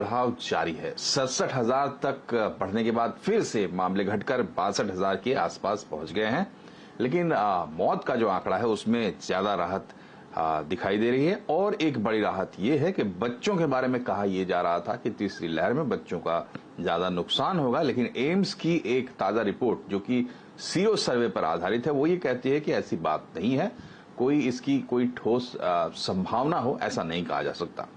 बढ़ाव जारी है। 67,000 तक बढ़ने के बाद फिर से मामले घटकर 62,000 के आसपास पहुंच गए हैं। लेकिन मौत का जो आंकड़ा है उसमें ज्यादा राहत दिखाई दे रही है। और एक बड़ी राहत यह है कि बच्चों के बारे में कहा यह जा रहा था कि तीसरी लहर में बच्चों का ज्यादा नुकसान होगा, लेकिन एम्स की एक ताजा रिपोर्ट जो कि सीरो सर्वे पर आधारित है वो ये कहती है कि ऐसी बात नहीं है, इसकी कोई ठोस संभावना हो ऐसा नहीं कहा जा सकता।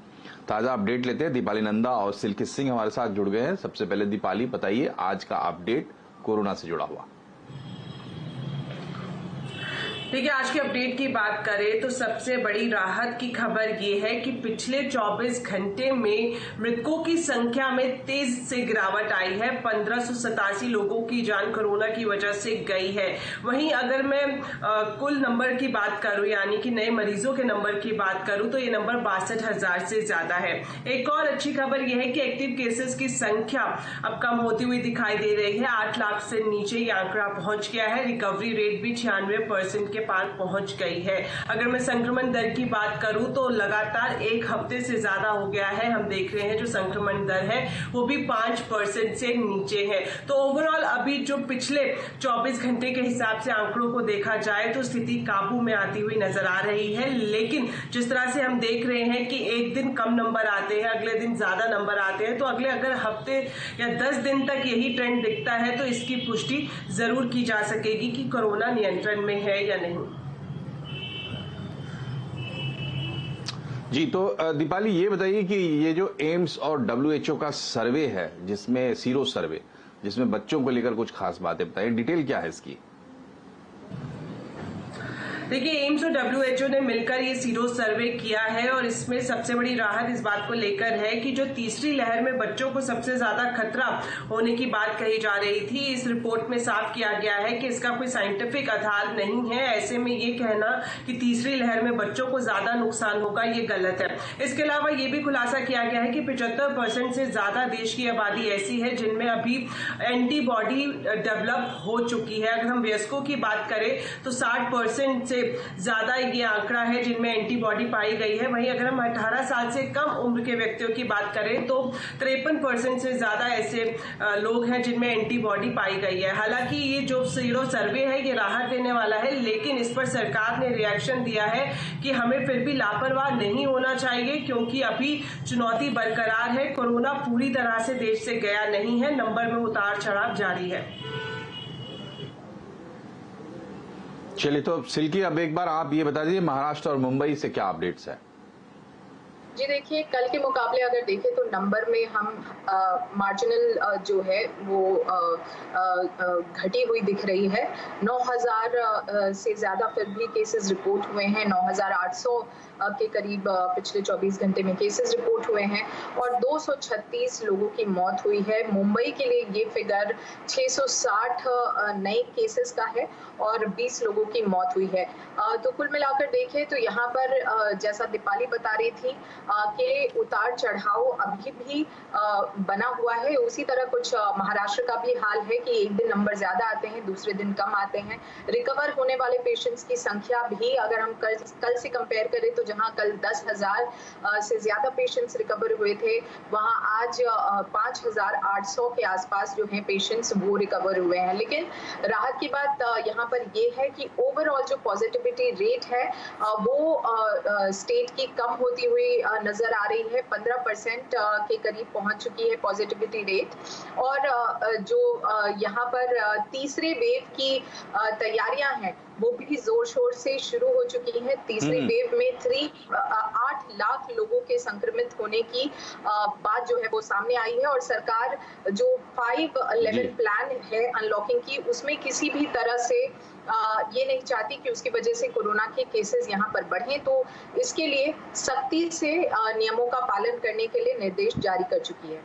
ताजा अपडेट लेते हैं। दीपाली नंदा और सिल्की सिंह हमारे साथ जुड़ गए हैं। सबसे पहले दीपाली, बताइए आज का अपडेट कोरोना से जुड़ा हुआ। देखिए, आज के अपडेट की बात करें तो सबसे बड़ी राहत की खबर ये है कि पिछले 24 घंटे में मृतकों की संख्या में तेज से गिरावट आई है। 1587 लोगों की जान कोरोना की वजह से गई है। वहीं अगर मैं कुल नंबर की बात करूं, यानी कि नए मरीजों के नंबर की बात करूं, तो ये नंबर 62,000 से ज्यादा है। एक और अच्छी खबर यह है कि एक्टिव केसेस की संख्या अब कम होती हुई दिखाई दे रही है। 8 लाख से नीचे ये आंकड़ा पहुंच गया है। रिकवरी रेट भी 96% के पार पहुंच गई है। अगर मैं संक्रमण दर की बात करूं तो लगातार एक हफ्ते से ज्यादा हो गया है, हम देख रहे हैं जो संक्रमण दर है वो भी 5% से नीचे है। तो ओवरऑल अभी जो पिछले 24 घंटे के हिसाब से आंकड़ों को देखा जाए तो स्थिति काबू में आती हुई नजर आ रही है। लेकिन जिस तरह से हम देख रहे हैं कि एक दिन कम नंबर आते हैं, अगले दिन ज्यादा नंबर आते हैं, तो अगर हफ्ते या 10 दिन तक यही ट्रेंड दिखता है तो इसकी पुष्टि जरूर की जा सकेगी कि कोरोना नियंत्रण में है या नहीं। जी, तो दीपाली ये बताइए कि ये जो एम्स और WHO का सर्वे है, जिसमें सीरो सर्वे, जिसमें बच्चों को लेकर कुछ खास बातें बताइए, डिटेल क्या है इसकी? देखिए, एम्स और WHO ने मिलकर ये सीरो सर्वे किया है और इसमें सबसे बड़ी राहत इस बात को लेकर है कि जो तीसरी लहर में बच्चों को सबसे ज्यादा खतरा होने की बात कही जा रही थी, इस रिपोर्ट में साफ किया गया है कि इसका कोई साइंटिफिक आधार नहीं है। ऐसे में ये कहना कि तीसरी लहर में बच्चों को ज्यादा नुकसान होगा, ये गलत है। इसके अलावा ये भी खुलासा किया गया है कि 75% से ज्यादा देश की आबादी ऐसी है जिनमें अभी एंटीबॉडी डेवलप हो चुकी है। अगर हम वयस्कों की बात करें तो 60% से ज्यादा ये आंकड़ा है जिनमें एंटीबॉडी पाई गई है। वहीं अगर हम 18 साल से कम उम्र के व्यक्तियों की बात करें तो 53% से ज्यादा ऐसे लोग हैं जिनमें एंटीबॉडी पाई गई है। हालांकि ये जो सीरो सर्वे है ये राहत देने वाला है, लेकिन इस पर सरकार ने रिएक्शन दिया है कि हमें फिर भी लापरवाह नहीं होना चाहिए, क्योंकि अभी चुनौती बरकरार है। कोरोना पूरी तरह से देश से गया नहीं है, नंबर में उतार चढ़ाव जारी है। चलिए, तो सिल्की अब एक बार आप ये बता दीजिए महाराष्ट्र और मुंबई से क्या अपडेट्स है? जी देखिए, कल के मुकाबले अगर देखें तो नंबर में हम मार्जिनल जो है वो घटी हुई दिख रही है। 9,000 से ज्यादा फिर भी केसेस रिपोर्ट हुए हैं। 9,800 के करीब पिछले 24 घंटे में केसेस रिपोर्ट हुए हैं और 236 लोगों की मौत हुई है। मुंबई के लिए ये फिगर 660 नए केसेस का है और 20 लोगों की मौत हुई है। तो कुल मिलाकर देखें तो यहाँ पर जैसा दीपाली बता रही थी कि उतार चढ़ाव अभी भी बना हुआ है। उसी तरह कुछ महाराष्ट्र का भी हाल है कि एक दिन नंबर ज्यादा आते हैं, दूसरे दिन कम आते हैं। रिकवर होने वाले पेशेंट्स की संख्या भी अगर हम कल से कंपेयर करें तो जहां कल 10,000 से ज्यादा पेशेंट्स रिकवर हुए थे, वहां आज 5,800 के आसपास जो हैं पेशेंट्स वो रिकवर हुए हैं। लेकिन राहत की बात यहाँ पर ये है कि ओवरऑल जो पॉजिटिविटी रेट है वो स्टेट की कम होती हुई नजर आ रही है। 15% के करीब पहुंच चुकी है पॉजिटिविटी रेट। और जो यहाँ पर तीसरे वेव की तैयारियां हैं वो भी जोर शोर से शुरू हो चुकी हैं। तीसरे वेव में 8 लाख लोगों के संक्रमित होने की बात जो है वो सामने आई है और सरकार जो 5 लेवल प्लान है अनलॉकिंग की, उसमें किसी भी तरह से ये नहीं चाहती कि उसकी वजह से कोरोना के केसेस यहाँ पर बढ़ें। तो इसके लिए सख्ती से नियमों का पालन करने के लिए निर्देश जारी कर चुकी है।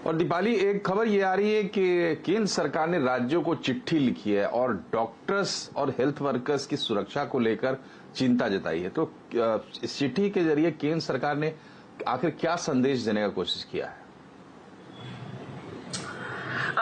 और दीपाली, एक खबर ये आ रही है कि केंद्र सरकार ने राज्यों को चिट्ठी लिखी है और डॉक्टर्स और हेल्थ वर्कर्स की सुरक्षा को लेकर चिंता जताई है। तो इस चिट्ठी के जरिए केंद्र सरकार ने आखिर क्या संदेश देने का कोशिश किया है?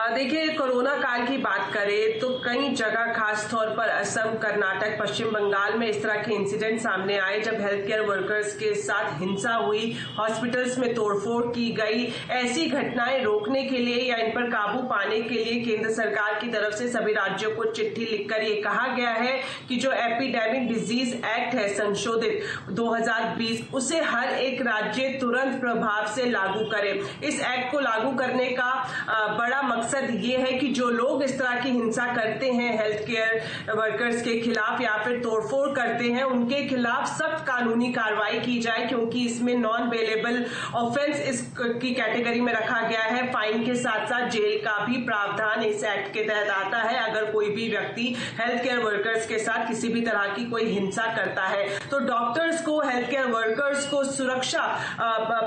देखिए, कोरोना काल की बात करें तो कई जगह खास तौर पर असम, कर्नाटक, पश्चिम बंगाल में इस तरह के इंसिडेंट सामने आए जब हेल्थ केयर वर्कर्स के साथ हिंसा हुई, हॉस्पिटल्स में तोड़फोड़ की गई। ऐसी घटनाएं रोकने के लिए या इन पर काबू पाने के लिए केंद्र सरकार की तरफ से सभी राज्यों को चिट्ठी लिखकर ये कहा गया है कि जो एपिडेमिक डिजीज एक्ट है संशोधित 2020, उसे हर एक राज्य तुरंत प्रभाव से लागू करे। इस एक्ट को लागू करने का बड़ा मकसद ये है कि जो लोग इस तरह की हिंसा करते हैं हेल्थ केयर वर्कर्स के खिलाफ या फिर तोड़फोड़ करते हैं, उनके खिलाफ सख्त कानूनी कार्रवाई की जाए, क्योंकि इसमें नॉन बेलेबल ऑफेंस इसकी कैटेगरी में रखा गया है। फाइन के साथ साथ जेल का भी प्रावधान इस एक्ट के तहत आता है अगर कोई भी व्यक्ति हेल्थ केयर वर्कर्स के साथ किसी भी तरह की कोई हिंसा करता है। तो डॉक्टर्स को, हेल्थ केयर वर्कर्स को सुरक्षा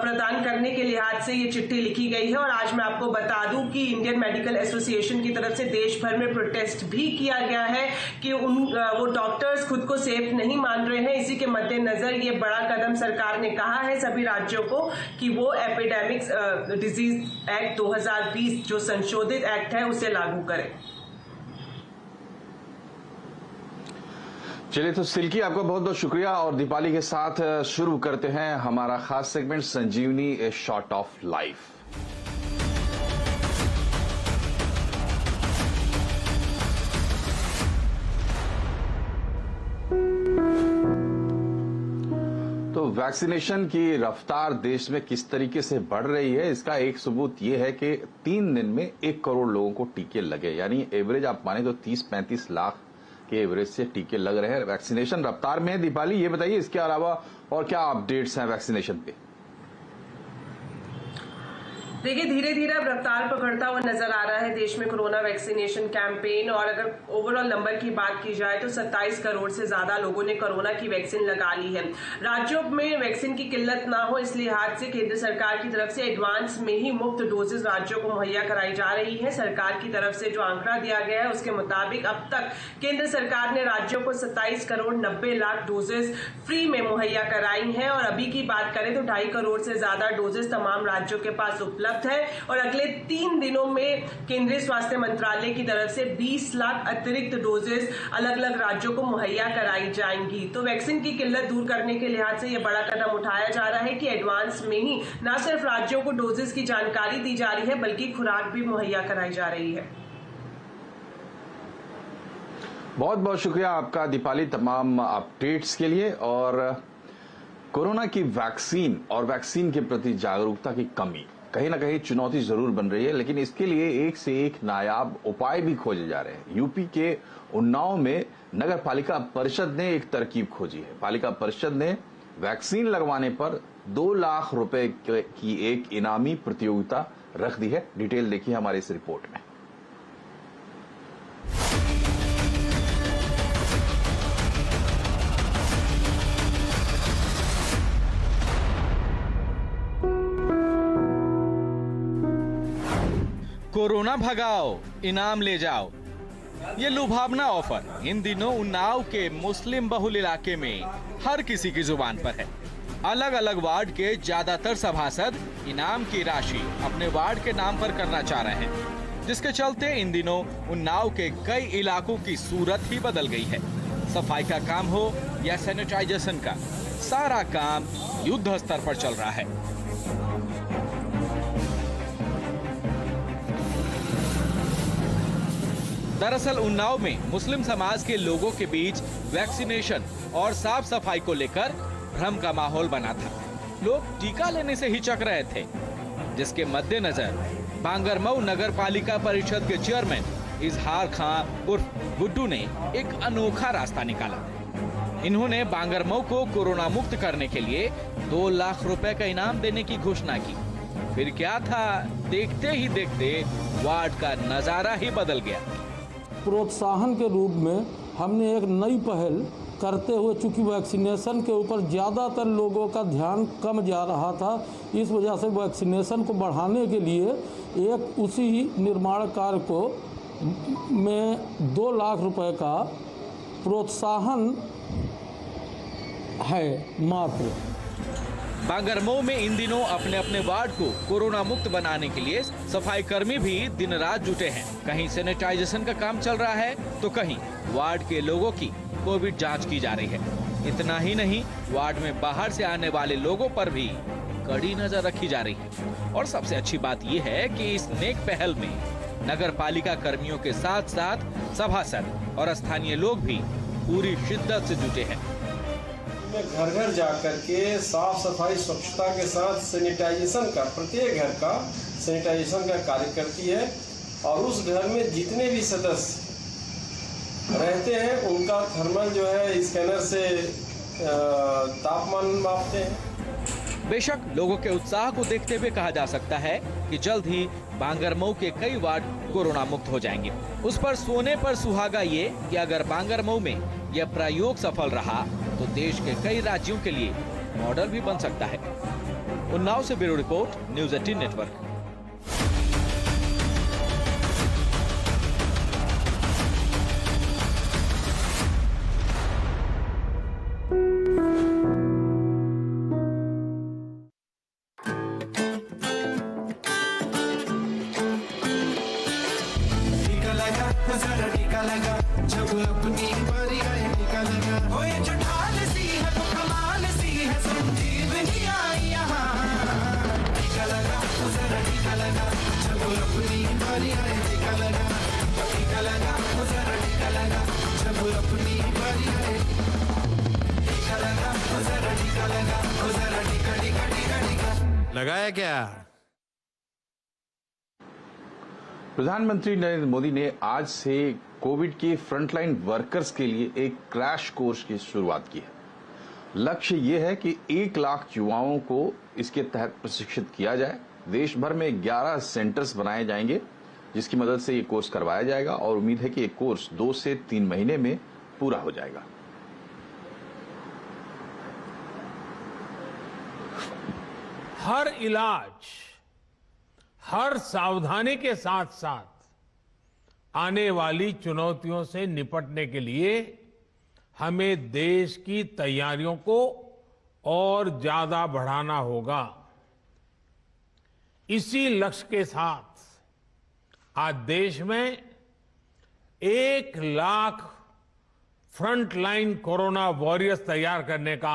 प्रदान करने के लिहाज से ये चिट्ठी लिखी गई है। और आज मैं आपको बता दूं कि इंडियन मेडिकल एसोसिएशन की तरफ से देश भर में प्रोटेस्ट भी किया गया है कि वो डॉक्टर्स खुद को सेफ नहीं मान रहे हैं। इसी के मद्देनजर ये बड़ा कदम सरकार ने कहा है सभी राज्यों को कि वो एपिडेमिक्स डिजीज एक्ट 2020 जो संशोधित एक्ट है उसे लागू करें। चलिए, तो सिल्की आपका बहुत बहुत शुक्रिया। और दीपाली के साथ शुरू करते हैं हमारा खास segment Sanjeevani a shot of life. तो वैक्सीनेशन की रफ्तार देश में किस तरीके से बढ़ रही है, इसका एक सबूत यह है कि 3 दिन में 1 करोड़ लोगों को टीके लगे। यानी एवरेज आप माने तो 30-35 लाख के एवरेज से टीके लग रहे हैं। वैक्सीनेशन रफ्तार में है। दीपाली, ये बताइए इसके अलावा और क्या अपडेट्स हैं वैक्सीनेशन पे? देखिए, धीरे धीरे अब रफ्तार पकड़ता हुआ नजर आ रहा है देश में कोरोना वैक्सीनेशन कैंपेन। और अगर ओवरऑल नंबर की बात की जाए तो 27 करोड़ से ज्यादा लोगों ने कोरोना की वैक्सीन लगा ली है। राज्यों में वैक्सीन की किल्लत ना हो इस लिहाज से केंद्र सरकार की तरफ से एडवांस में ही मुफ्त डोजेज राज्यों को मुहैया कराई जा रही है। सरकार की तरफ से जो आंकड़ा दिया गया है उसके मुताबिक अब तक केंद्र सरकार ने राज्यों को 27 करोड़ 90 लाख डोजेज फ्री में मुहैया कराई है। और अभी की बात करें तो 2.5 करोड़ से ज्यादा डोजेज तमाम राज्यों के पास उपलब्ध है। और अगले 3 दिनों में केंद्रीय स्वास्थ्य मंत्रालय की तरफ से 20 लाख अतिरिक्त डोजेस अलग अलग राज्यों को मुहैया कराई जाएंगी। तो वैक्सीन की किल्लत दूर करने के लिहाज से यह बड़ा कदम उठाया जा रहा है कि एडवांस में ही न सिर्फ राज्यों को डोजेस की जानकारी दी जा रही है बल्कि खुराक भी मुहैया कराई जा रही है। बहुत बहुत शुक्रिया आपका दीपाली तमाम अपडेट्स के लिए। और कोरोना की वैक्सीन और वैक्सीन के प्रति जागरूकता की कमी कहीं ना कहीं चुनौती जरूर बन रही है, लेकिन इसके लिए एक से एक नायाब उपाय भी खोजे जा रहे हैं। यूपी के उन्नाव में नगर पालिका परिषद ने एक तरकीब खोजी है। पालिका परिषद ने वैक्सीन लगवाने पर 2 लाख रुपए की एक इनामी प्रतियोगिता रख दी है। डिटेल देखिए हमारी इस रिपोर्ट में। कोरोना भगाओ, इनाम ले जाओ। ये लुभावना ऑफर इन दिनों उन्नाव के मुस्लिम बहुल इलाके में हर किसी की जुबान पर है। अलग अलग वार्ड के ज्यादातर सभासद इनाम की राशि अपने वार्ड के नाम पर करना चाह रहे हैं, जिसके चलते इन दिनों उन्नाव के कई इलाकों की सूरत ही बदल गई है। सफाई का काम हो या सैनिटाइजेशन का, सारा काम युद्ध स्तर पर चल रहा है। दरअसल उन्नाव में मुस्लिम समाज के लोगों के बीच वैक्सीनेशन और साफ सफाई को लेकर भ्रम का माहौल बना था। लोग टीका लेने से हिचक रहे थे, जिसके मद्देनजर बांगरमऊ नगर पालिका परिषद के चेयरमैन इजहार खां उर्फ गुड्डू ने एक अनोखा रास्ता निकाला। इन्होंने बांगरमऊ को कोरोना मुक्त करने के लिए 2 लाख रुपए का इनाम देने की घोषणा की। फिर क्या था, देखते ही देखते वार्ड का नजारा ही बदल गया। प्रोत्साहन के रूप में हमने एक नई पहल करते हुए, चूंकि वैक्सीनेशन के ऊपर ज़्यादातर लोगों का ध्यान कम जा रहा था, इस वजह से वैक्सीनेशन को बढ़ाने के लिए एक उसी निर्माण कार्य को में 2 लाख रुपए का प्रोत्साहन है मात्र। बांगरमऊ में इन दिनों अपने अपने वार्ड को कोरोना मुक्त बनाने के लिए सफाई कर्मी भी दिन रात जुटे हैं। कहीं सैनिटाइजेशन का काम चल रहा है तो कहीं वार्ड के लोगों की कोविड जांच की जा रही है। इतना ही नहीं, वार्ड में बाहर से आने वाले लोगों पर भी कड़ी नजर रखी जा रही है। और सबसे अच्छी बात यह है कि इस नेक पहल में नगर पालिका कर्मियों के साथ साथ सभासद और स्थानीय लोग भी पूरी शिद्दत से जुटे हैं। घर घर जाकर के साफ सफाई स्वच्छता के साथ सैनिटाइजेशन का, प्रत्येक घर का सैनिटाइजेशन का कार्य करती है और उस घर में जितने भी सदस्य रहते हैं उनका थर्मल जो है स्कैनर से तापमान मापते हैं। बेशक लोगों के उत्साह को देखते हुए कहा जा सकता है कि जल्द ही बांगरमऊ के कई वार्ड कोरोना मुक्त हो जाएंगे। उस पर सोने पर सुहागा ये कि अगर बांगरमऊ में यह प्रयोग सफल रहा तो देश के कई राज्यों के लिए मॉडल भी बन सकता है। उन्नाव से ब्यूरो रिपोर्ट, न्यूज़ 18 नेटवर्क। लगाया क्या? प्रधानमंत्री नरेंद्र मोदी ने आज से कोविड के फ्रंटलाइन वर्कर्स के लिए एक क्रैश कोर्स की शुरुआत की है। लक्ष्य ये है कि 1 लाख युवाओं को इसके तहत प्रशिक्षित किया जाए। देश भर में 11 सेंटर्स बनाए जाएंगे जिसकी मदद से ये कोर्स करवाया जाएगा और उम्मीद है कि ये कोर्स 2 से 3 महीने में पूरा हो जाएगा। हर इलाज, हर सावधानी के साथ साथ आने वाली चुनौतियों से निपटने के लिए हमें देश की तैयारियों को और ज्यादा बढ़ाना होगा। इसी लक्ष्य के साथ आज देश में 1 लाख फ्रंटलाइन कोरोना वॉरियर्स तैयार करने का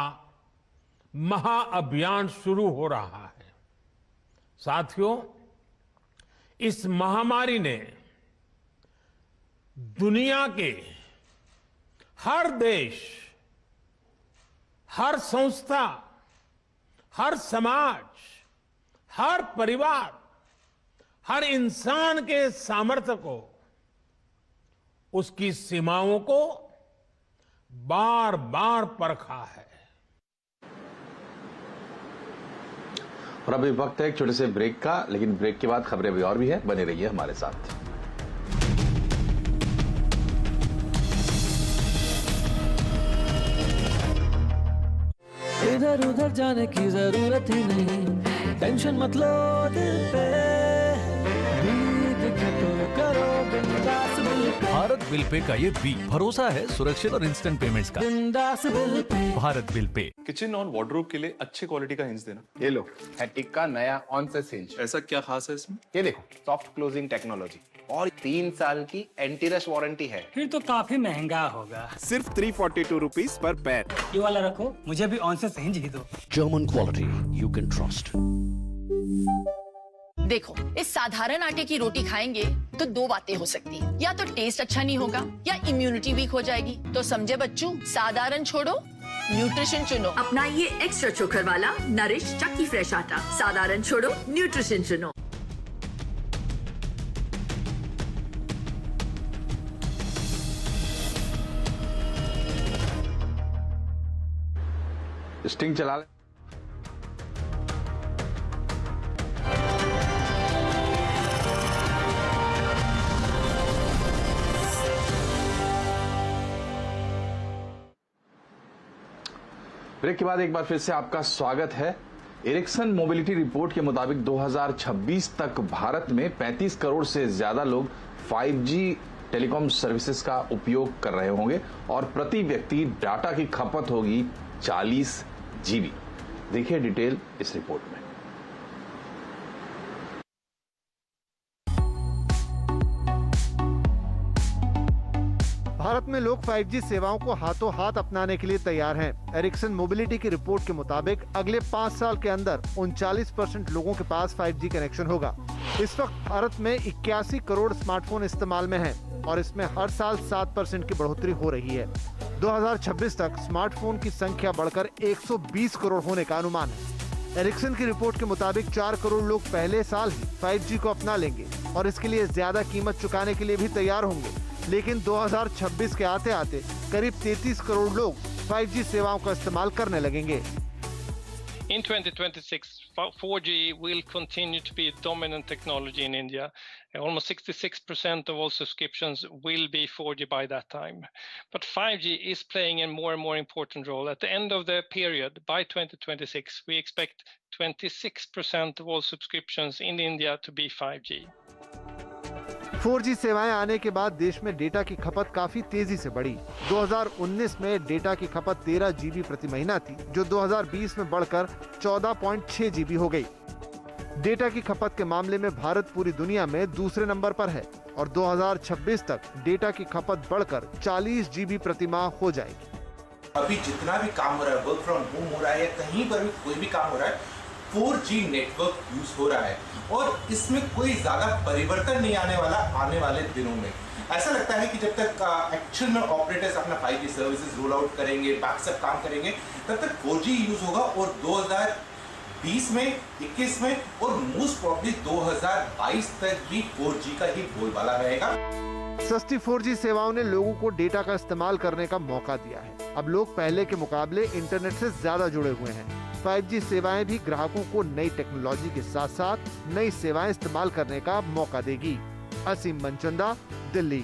महाअभियान शुरू हो रहा है। साथियों, इस महामारी ने दुनिया के हर देश, हर संस्था, हर समाज, हर परिवार, हर इंसान के सामर्थ्य को, उसकी सीमाओं को बार बार परखा है। और अभी वक्त है एक छोटे से ब्रेक का, लेकिन ब्रेक के बाद खबरें भी और भी है। बने रहिए हमारे साथ। इधर उधर जाने की जरूरत ही नहीं, टेंशन मत लो दिल पे, करो बिंदास bill pay. Bharat bill pay का ये बी भरोसा है सुरक्षित और इंस्टेंट पेमेंट्स का। बिंदास bill pay, Bharat bill pay. Kitchen और वार्डरोब के लिए अच्छे क्वालिटी का हिंज देना। ये लो, हैटिक का नया ऑनसेस हिंज। ऐसा क्या खास है इसमें? ये देखो, सॉफ्ट क्लोजिंग टेक्नोलॉजी और 3 साल की एंटी रश वारंटी है। फिर तो काफी महंगा होगा। सिर्फ 342 रुपीज पर पैर। ये वाला रखो, मुझे भी ऑनसेस हिंज ही दो। German quality you can trust. देखो, इस साधारण आटे की रोटी खाएंगे तो 2 बातें हो सकती हैं। या तो टेस्ट अच्छा नहीं होगा या इम्यूनिटी वीक हो जाएगी। तो समझे बच्चों, साधारण छोड़ो, न्यूट्रिशन चुनो। अपनाइए एक्स्ट्रा चोकर वाला नरिश चक्की फ्रेश आटा। साधारण छोड़ो, न्यूट्रिशन चुनो। स्टिंग चला ले। ब्रेक के बाद एक बार फिर से आपका स्वागत है। एरिक्सन मोबिलिटी रिपोर्ट के मुताबिक 2026 तक भारत में 35 करोड़ से ज्यादा लोग 5G टेलीकॉम सर्विसेज का उपयोग कर रहे होंगे और प्रति व्यक्ति डाटा की खपत होगी 40 GB। देखिए डिटेल इस रिपोर्ट में। भारत में लोग 5G सेवाओं को हाथों हाथ अपनाने के लिए तैयार हैं। एरिक्सन मोबिलिटी की रिपोर्ट के मुताबिक अगले 5 साल के अंदर 39% लोगों के पास 5G कनेक्शन होगा। इस वक्त भारत में 81 करोड़ स्मार्टफोन इस्तेमाल में हैं और इसमें हर साल 7% की बढ़ोतरी हो रही है। 2026 तक स्मार्टफोन की संख्या बढ़कर 120 करोड़ होने का अनुमान है। एरिक्सन की रिपोर्ट के मुताबिक 4 करोड़ लोग पहले साल ही 5G को अपना लेंगे और इसके लिए ज्यादा कीमत चुकाने के लिए भी तैयार होंगे। लेकिन 2026 के आते आते करीब 33 करोड़ लोग 5G सेवाओं का इस्तेमाल करने लगेंगे। In 2026, 4G will continue to be a dominant technology in India. Almost 66% of all subscriptions will be 4G by that time. But 5G is playing a more and more important role. At the end of the period, by 2026, we expect 26% of all subscriptions in India to be 5G. 4G सेवाएं आने के बाद देश में data की खपत काफी तेजी से बढ़ी। 2019 में डेटा की खपत 13 GB प्रति महीना थी, जो 2020 में बढ़कर 14.6 GB हो गई। डेटा की खपत के मामले में भारत पूरी दुनिया में दूसरे नंबर पर है और 2026 तक डेटा की खपत बढ़कर 40 GB प्रति माह हो जाएगी। अभी जितना भी काम हो रहा है, वर्क फ्रॉम होम हो रहा है या कहीं पर भी कोई भी काम हो रहा है, 4G नेटवर्क यूज हो रहा है और इसमें कोई ज्यादा परिवर्तन नहीं आने वाला आने वाले दिनों में। ऐसा लगता है कि जब तक एक्चुअल में ऑपरेटर्स अपना 5G सर्विसेज रोल आउट करेंगे, बाकी सब काम करेंगे, तब तक 4G यूज होगा और 2020 में, 21 में और मोस्ट प्रॉब्ली 2022 तक भी 4G का ही बोलबाला रहेगा। सस्ती 4G सेवाओं ने लोगों को डेटा का इस्तेमाल करने का मौका दिया है। अब लोग पहले के मुकाबले इंटरनेट से ज्यादा जुड़े हुए हैं। 5G सेवाएं भी ग्राहकों को नई टेक्नोलॉजी के साथ साथ नई सेवाएं इस्तेमाल करने का मौका देगी। असीम मनचंदा, दिल्ली।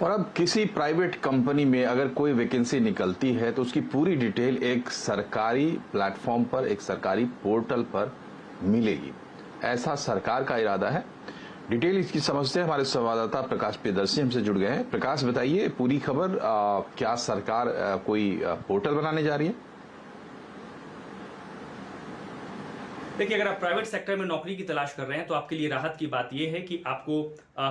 और अब किसी प्राइवेट कंपनी में अगर कोई वैकेंसी निकलती है तो उसकी पूरी डिटेल एक सरकारी प्लेटफॉर्म पर, एक सरकारी पोर्टल पर मिलेगी। ऐसा सरकार का इरादा है। डिटेल इसकी समझते हैं हमारे संवाददाता प्रकाश प्रियदर्शी हमसे जुड़ गए हैं। प्रकाश, बताइए पूरी खबर, क्या सरकार कोई पोर्टल बनाने जा रही है? देखिए, अगर आप प्राइवेट सेक्टर में नौकरी की तलाश कर रहे हैं तो आपके लिए राहत की बात यह है कि आपको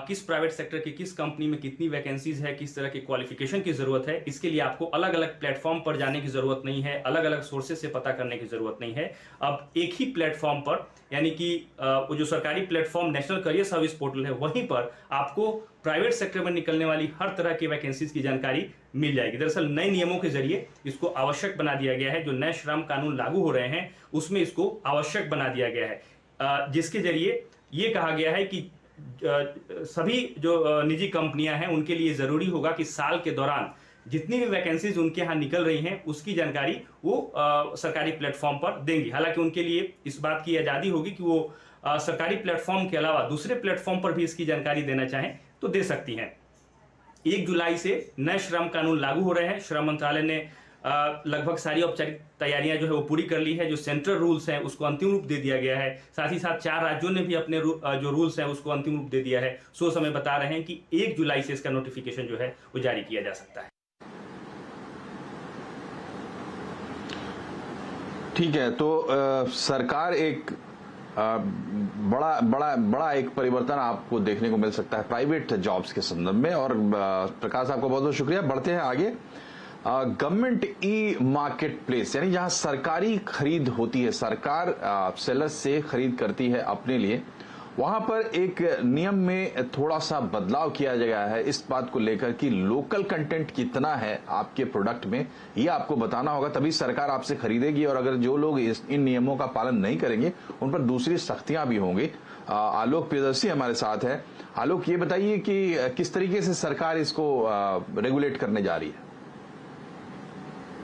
किस प्राइवेट सेक्टर की किस कंपनी में कितनी वैकेंसीज है, किस तरह की क्वालिफिकेशन की जरूरत है, इसके लिए आपको अलग अलग प्लेटफॉर्म पर जाने की जरूरत नहीं है, अलग अलग सोर्सेज से पता करने की जरूरत नहीं है। अब एक ही प्लेटफॉर्म पर, यानी कि वो जो सरकारी platform national career service portal है, वहीं पर आपको प्राइवेट सेक्टर में निकलने वाली हर तरह की वैकेंसीज की जानकारी मिल जाएगी। दरअसल नए नियमों के जरिए इसको आवश्यक बना दिया गया है। जो नए श्रम कानून लागू हो रहे हैं उसमें इसको आवश्यक बना दिया गया है, जिसके जरिए ये कहा गया है कि सभी जो निजी कंपनियां हैं उनके लिए जरूरी होगा कि साल के दौरान जितनी भी वैकेंसीज उनके यहाँ निकल रही हैं उसकी जानकारी वो सरकारी प्लेटफॉर्म पर देंगी। हालांकि उनके लिए इस बात की आज़ादी होगी कि वो सरकारी प्लेटफॉर्म के अलावा दूसरे प्लेटफॉर्म पर भी इसकी जानकारी देना चाहें तो दे सकती हैं। 1 जुलाई से नए श्रम कानून लागू हो रहे हैं। श्रम मंत्रालय ने लगभग सारी औपचारिक तैयारियां जो है वो पूरी कर ली है। जो सेंट्रल रूल्स हैं उसको अंतिम रूप दे दिया गया है। साथ ही साथ 4 राज्यों ने भी अपने जो रूल्स हैं उसको अंतिम रूप दे दिया है। सोच हमें बता रहे हैं कि 1 जुलाई से इसका नोटिफिकेशन जो है वो जारी किया जा सकता है। ठीक है, तो सरकार एक बड़ा एक परिवर्तन आपको देखने को मिल सकता है प्राइवेट जॉब्स के संदर्भ में। और प्रकाश, आपको बहुत बहुत शुक्रिया। बढ़ते हैं आगे। गवर्नमेंट ई मार्केट प्लेस, यानी जहां सरकारी खरीद होती है, सरकार सेलर्स से खरीद करती है अपने लिए, वहां पर एक नियम में थोड़ा सा बदलाव किया गया है इस बात को लेकर कि लोकल कंटेंट कितना है आपके प्रोडक्ट में, ये आपको बताना होगा, तभी सरकार आपसे खरीदेगी। और अगर जो लोग इन नियमों का पालन नहीं करेंगे उन पर दूसरी सख्तियां भी होंगी। आलोक प्रियदर्शी हमारे साथ है। आलोक, ये बताइए कि किस तरीके से सरकार इसको रेगुलेट करने जा रही है?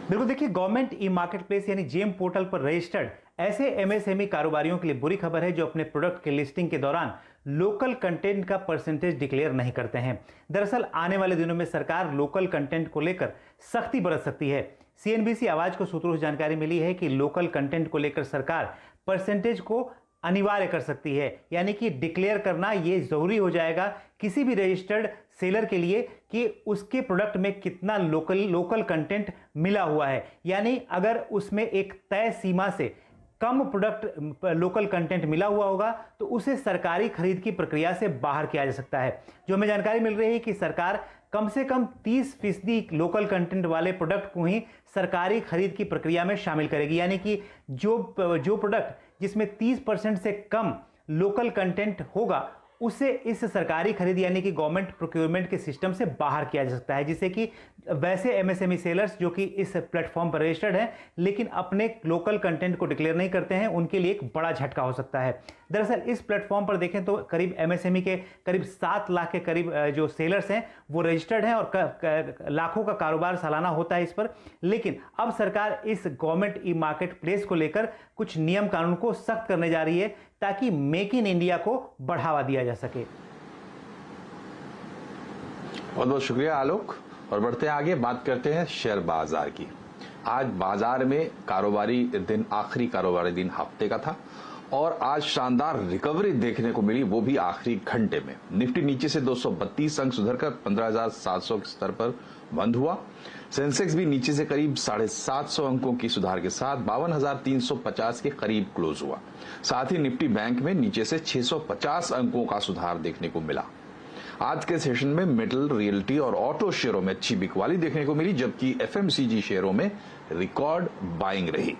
बिल्कुल, देखिए, गवर्नमेंट ई मार्केट प्लेस यानी जेम पोर्टल पर रजिस्टर्ड ऐसे एमएसएमई कारोबारियों के लिए बुरी खबर है जो अपने प्रोडक्ट के लिस्टिंग के दौरान लोकल कंटेंट का परसेंटेज डिक्लेयर नहीं करते हैं। दरअसल आने वाले दिनों में सरकार लोकल कंटेंट को लेकर सख्ती बरत सकती है। सीएनबीसी आवाज को सूत्रों से जानकारी मिली है कि लोकल कंटेंट को लेकर सरकार परसेंटेज को अनिवार्य कर सकती है, यानी कि डिक्लेयर करना ये जरूरी हो जाएगा किसी भी रजिस्टर्ड सेलर के लिए कि उसके प्रोडक्ट में कितना लोकल कंटेंट मिला हुआ है। यानी अगर उसमें एक तय सीमा से कम प्रोडक्ट लोकल कंटेंट मिला हुआ होगा तो उसे सरकारी खरीद की प्रक्रिया से बाहर किया जा सकता है। जो हमें जानकारी मिल रही है कि सरकार कम से कम 30% लोकल कंटेंट वाले प्रोडक्ट को ही सरकारी खरीद की प्रक्रिया में शामिल करेगी। यानी कि जो प्रोडक्ट जिसमें 30% से कम लोकल कंटेंट होगा उसे इस सरकारी खरीद यानी कि गवर्नमेंट प्रोक्योरमेंट के सिस्टम से बाहर किया जा सकता है, जिससे कि वैसे एमएसएमई सेलर्स जो कि इस प्लेटफॉर्म पर रजिस्टर्ड हैं लेकिन अपने लोकल कंटेंट को डिक्लेयर नहीं करते हैं, उनके लिए एक बड़ा झटका हो सकता है। दरअसल इस प्लेटफॉर्म पर देखें तो करीब एमएसएमई के करीब 7 लाख के करीब जो सेलर्स हैं वो रजिस्टर्ड हैं और लाखों का कारोबार सालाना होता है इस पर। लेकिन अब सरकार इस गवर्नमेंट ई मार्केट प्लेस को लेकर कुछ नियम कानून को सख्त करने जा रही है ताकि मेक इन इंडिया को बढ़ावा दिया जा सके। बहुत बहुत शुक्रिया आलोक। और बढ़ते हैं आगे, बात करते हैं शेयर बाजार की। आज बाजार में कारोबारी दिन, आखिरी कारोबारी दिन हफ्ते का था और आज शानदार रिकवरी देखने को मिली, वो भी आखिरी घंटे में। निफ्टी नीचे से 232 अंक सुधरकर 15,700 के स्तर पर बंद हुआ। सेंसेक्स भी नीचे से करीब 750 अंकों की सुधार के साथ 52,350 के करीब क्लोज हुआ। साथ ही निफ्टी बैंक में नीचे से 650 अंकों का सुधार देखने को मिला। आज के सेशन में मेटल, रियल्टी और ऑटो शेयरों में अच्छी बिकवाली देखने को मिली, जबकि एफएमसीजी शेयरों में रिकॉर्ड बाइंग रही।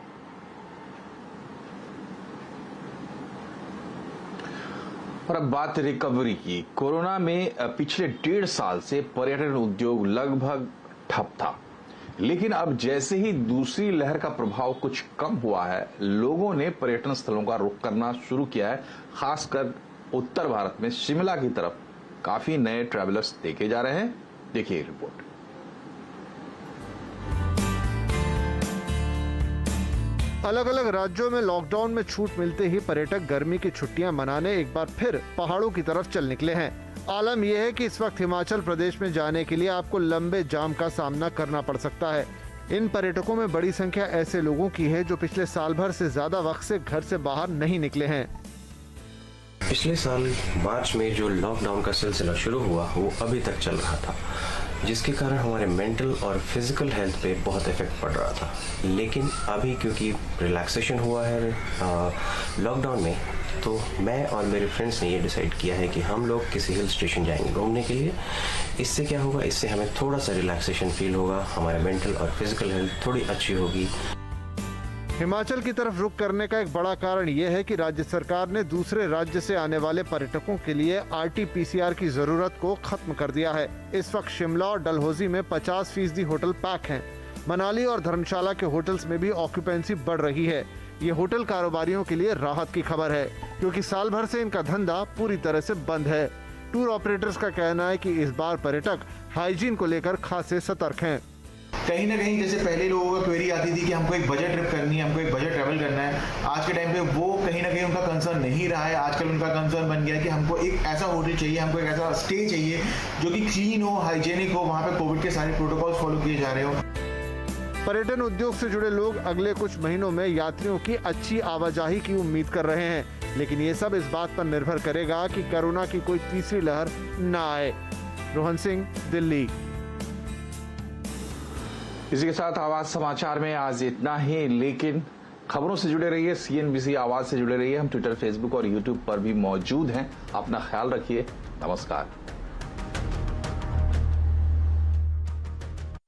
और अब बात रिकवरी की। कोरोना में पिछले 1.5 साल से पर्यटन उद्योग लगभग ठप था, लेकिन अब जैसे ही दूसरी लहर का प्रभाव कुछ कम हुआ है, लोगों ने पर्यटन स्थलों का रुख करना शुरू किया है। खासकर उत्तर भारत में शिमला की तरफ काफी नए ट्रैवलर्स देखे जा रहे हैं। देखिए रिपोर्ट। अलग अलग राज्यों में लॉकडाउन में छूट मिलते ही पर्यटक गर्मी की छुट्टियां मनाने एक बार फिर पहाड़ों की तरफ चल निकले हैं। आलम यह है कि इस वक्त हिमाचल प्रदेश में जाने के लिए आपको लंबे जाम का सामना करना पड़ सकता है। इन पर्यटकों में बड़ी संख्या ऐसे लोगों की है जो पिछले साल भर से ज्यादा वक्त से घर से बाहर नहीं निकले हैं। पिछले साल मार्च में जो लॉकडाउन का सिलसिला शुरू हुआ वो अभी तक चल रहा था, जिसके कारण हमारे मेंटल और फिजिकल हेल्थ पे बहुत इफेक्ट पड़ रहा था। लेकिन अभी क्योंकि रिलैक्सेशन हुआ है लॉकडाउन में, तो मैं और मेरे फ्रेंड्स ने ये डिसाइड किया है कि हम लोग किसी हिल स्टेशन जाएंगे घूमने के लिए। इससे क्या होगा, इससे हमें थोड़ा सा रिलैक्सेशन फील होगा, हमारे मेंटल और फिजिकल हेल्थ थोड़ी अच्छी होगी। हिमाचल की तरफ रुख करने का एक बड़ा कारण यह है कि राज्य सरकार ने दूसरे राज्य से आने वाले पर्यटकों के लिए RT-PCR की जरूरत को खत्म कर दिया है। इस वक्त शिमला और डलहौजी में 50% होटल पैक हैं। मनाली और धर्मशाला के होटल्स में भी ऑक्यूपेंसी बढ़ रही है। ये होटल कारोबारियों के लिए राहत की खबर है, क्योंकि साल भर से इनका धंधा पूरी तरह से बंद है। टूर ऑपरेटर्स का कहना है कि इस बार पर्यटक हाइजीन को लेकर खासे सतर्क हैं। कहीं ना कहीं जैसे पहले लोगों का क्वेरी आती थी कि हमको एक बजट ट्रिप करनी है, हमको एक बजट ट्रैवल करना है, आज के टाइम पे वो कहीं ना कहीं उनका कंसर्न नहीं रहा है। आजकल उनका कंसर्न बन गया है कि हमको एक ऐसा होटल चाहिए, हमको एक ऐसा स्टे चाहिए जो कि क्लीन हो, हाइजेनिक हो, वहाँ पे कोविड के सारे प्रोटोकॉल्स फॉलो किए जा रहे हो। पर्यटन उद्योग से जुड़े लोग अगले कुछ महीनों में यात्रियों की अच्छी आवाजाही की उम्मीद कर रहे हैं, लेकिन ये सब इस बात पर निर्भर करेगा कि कोरोना की कोई तीसरी लहर न आए। रोहन सिंह, दिल्ली। इसी के साथ आवाज समाचार में आज इतना ही, लेकिन खबरों से जुड़े रहिए, CNBC आवाज से जुड़े रहिए। हम ट्विटर, फेसबुक और यूट्यूब पर भी मौजूद हैं। अपना ख्याल रखिए। नमस्कार।